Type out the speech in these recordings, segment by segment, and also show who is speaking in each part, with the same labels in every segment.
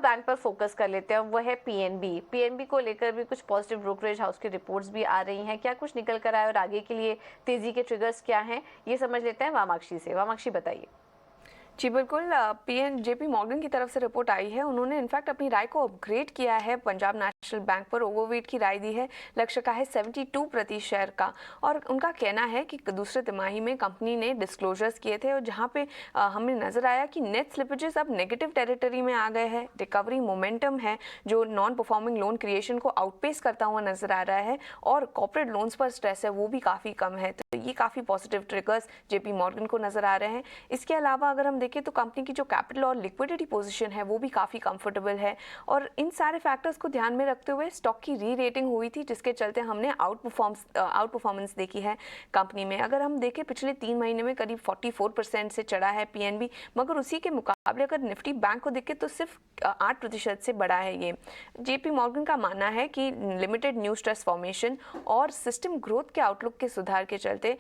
Speaker 1: Bank पर focus कर लेते हैं, वो है पीएनबी। पीएनबी को लेकर भी कुछ पॉजिटिव ब्रोकरेज हाउस की रिपोर्ट्स भी आ रही हैं, क्या कुछ निकल कर आए और आगे के लिए तेजी के ट्रिगर्स क्या हैं, ये समझ लेते हैं वामाक्षी से। वामाक्षी बताइए।
Speaker 2: जी बिल्कुल, जेपी मॉर्गन की तरफ से रिपोर्ट आई है। उन्होंने इनफैक्ट अपनी राय को अपग्रेड किया है, पंजाब नेशनल बैंक पर ओवरवेट की राय दी है, लक्ष्य का है 72% शेयर का। और उनका कहना है कि दूसरे तिमाही में कंपनी ने डिस्क्लोजर्स किए थे और जहां पे हमें नजर आया कि नेट स्लिपेजेस अब नेगेटिव टेरिटरी में आ गए हैं, रिकवरी मोमेंटम है जो नॉन परफॉर्मिंग लोन क्रिएशन को आउटपेस करता हुआ नजर आ रहा है, और कॉर्पोरेट लोन्स पर स्ट्रेस है वो भी काफ़ी कम है। तो ये काफ़ी पॉजिटिव ट्रिगर्स जेपी मॉर्गन को नजर आ रहे हैं। इसके अलावा अगर हम देखें तो कंपनी की जो कैपिटल और लिक्विडिटी पोजीशन है वो भी काफ़ी कंफर्टेबल है, और इन सारे फैक्टर्स को ध्यान में रखते हुए स्टॉक की री रेटिंग हुई थी, जिसके चलते हमने आउट परफॉर्मेंस देखी है कंपनी में। अगर हम देखें पिछले 3 महीने में करीब 44% से चढ़ा है पीएनबी, मगर उसी के मुकाबले अगर निफ्टी बैंक को देखें तो सिर्फ 8% से बढ़ा है ये। जेपी मॉर्गन का मानना है कि लिमिटेड न्यू स्ट्रेस फॉर्मेशन और सिस्टम ग्रोथ के आउटलुक के सुधार के चलते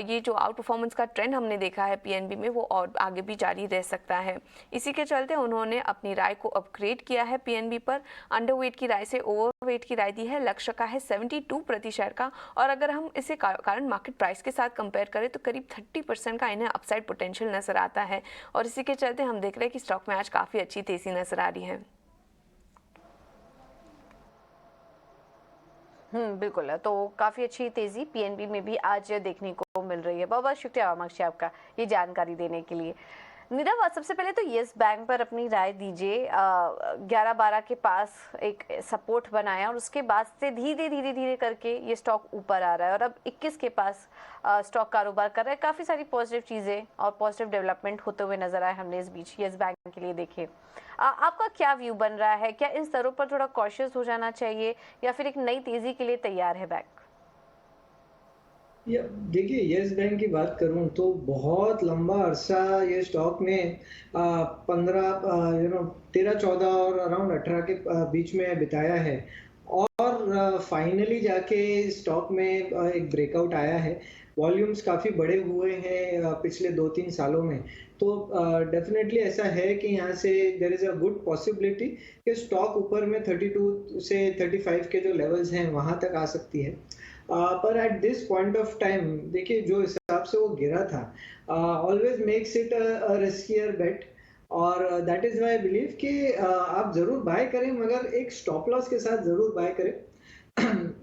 Speaker 2: ये जो आउट परफॉर्मेंस का ट्रेंड हमने देखा है पीएनबी में वो और आगे भी जारी रह सकता है। इसी के चलते उन्होंने अपनी राय को अपग्रेड किया है पीएनबी पर, अंडरवेट की राय से ओवरवेट की राय दी है, लक्ष्य का है 72% शेयर का। और अगर हम इसे करंट मार्केट प्राइस के साथ कंपेयर करें तो करीब 30% का इन्हें अपसाइड पोटेंशियल नजर आता है, और इसी के चलते हम देख रहे हैं कि स्टॉक में आज काफी अच्छी तेजी नजर आ रही है।
Speaker 1: बिल्कुल है, तो काफ़ी अच्छी तेज़ी पीएनबी में भी आज देखने को मिल रही है। बहुत बहुत शुक्रिया वामाक्षी आपका ये जानकारी देने के लिए। नीरव, सबसे पहले तो यस बैंक पर अपनी राय दीजिए। 11-12 के पास एक सपोर्ट बनाया और उसके बाद से धीरे धीरे धीरे करके ये स्टॉक ऊपर आ रहा है और अब 21 के पास स्टॉक कारोबार कर रहा है। काफ़ी सारी पॉजिटिव चीज़ें और पॉजिटिव डेवलपमेंट होते हुए नजर आए हमने इस बीच यस बैंक के लिए देखे। आपका क्या व्यू बन रहा है? क्या इन स्तरों पर थोड़ा कॉशियस हो जाना चाहिए या फिर एक नई तेजी के लिए तैयार है बैंक?
Speaker 3: या देखिए, यस बैंक की बात करूं तो बहुत लंबा अरसा ये स्टॉक ने 13-14 और अराउंड 18 के बीच में बिताया है, और फाइनली जाके स्टॉक में एक ब्रेकआउट आया है। वॉल्यूम्स काफ़ी बड़े हुए हैं पिछले 2-3 सालों में। तो डेफिनेटली ऐसा है कि यहाँ से there is a good possibility कि स्टॉक ऊपर में 32 से 35 के जो लेवल्स हैं वहाँ तक आ सकती है। पर at this point of time देखिए, जो हिसाब से वो गिरा था, always makes it a riskier bet, और that is why I believe कि आप जरूर बाय करें, मगर एक स्टॉप लॉस के साथ जरूर बाय करें।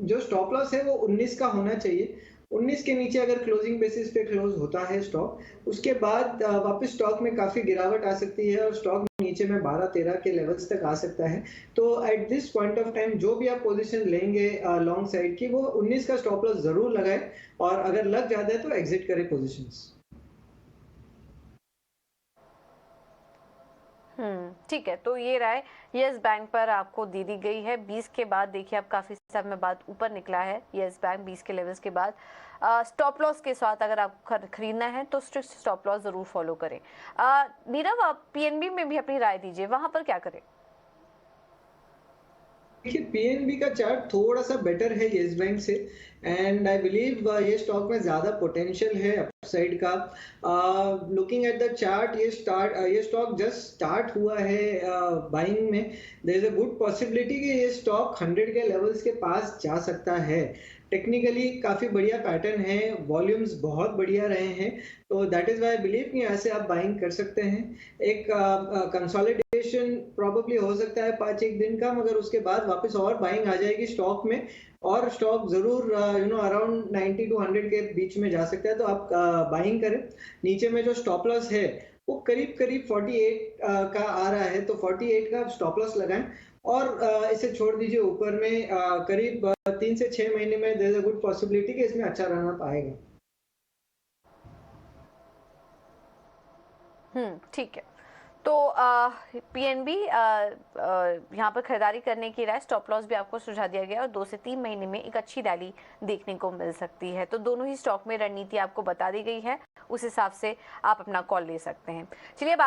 Speaker 3: जो स्टॉप लॉस है वो 19 का होना चाहिए। 19 के नीचे अगर क्लोजिंग बेसिस पे क्लोज होता है स्टॉक, उसके बाद वापस स्टॉक में काफी गिरावट आ सकती है और स्टॉक नीचे में 12-13 के लेवल्स तक आ सकता है। तो eight this point of time जो भी आप पोजीशन लेंगे लॉन्ग साइड की, वो 19 का स्टॉप लॉस जरूर लगाए, और अगर लग जाता है तो एग्जिट करें पोजीशंस।
Speaker 1: ठीक है, तो ये राय यस बैंक पर आपको दे दी गई है। 20 के बाद देखिए अब काफ़ी समय बाद ऊपर निकला है यस बैंक 20 के लेवल्स के बाद। स्टॉप लॉस के साथ अगर आपको खरीदना है तो स्ट्रिक्ट स्टॉप लॉस ज़रूर फॉलो करें। नीरव, आप पीएनबी में भी अपनी राय दीजिए, वहां पर क्या करें?
Speaker 3: देखिए, पीएनबी का चार्ट थोड़ा सा बेटर है येस बैंक से, एंड आई बिलीव ये स्टॉक में ज्यादा पोटेंशियल है अपसाइड का। लुकिंग एट द चार्ट, ये स्टॉक जस्ट स्टार्ट हुआ है बाइंग में। There is a good possibility कि ये स्टॉक 100 के लेवल्स के पास जा सकता है। टेक्निकली काफी बढ़िया पैटर्न है, वॉल्यूम्स बहुत बढ़िया रहे हैं, तो that is why I believe कि यहाँ से आप बाइंग कर सकते हैं। एक कंसोलिडेशन प्रॉबेबली हो सकता है 5-1 दिन का, मगर उसके बाद वापस और बाइंग आ जाएगी स्टॉक में, और स्टॉक जरूर अराउंड 90 टू 100 के बीच में जा सकता है, तो आप बाइंग करें। नीचे में जो स्टॉप लॉस है वो करीब करीब 48 का आ रहा है, तो 48 का स्टॉप लॉस लगाएं, और इसे छोड़ दीजिए। ऊपर में करीब 3 से 6 महीने में there is a good possibility कि इसमें अच्छा रहना पाएगा।
Speaker 1: ठीक है, तो पीएनबी यहाँ पर खरीदारी करने की राय, स्टॉप लॉस भी आपको सुझा दिया गया और 2 से 3 महीने में एक अच्छी रैली देखने को मिल सकती है। तो दोनों ही स्टॉक में रणनीति आपको बता दी गई है, उस हिसाब से आप अपना कॉल ले सकते हैं। चलिए अब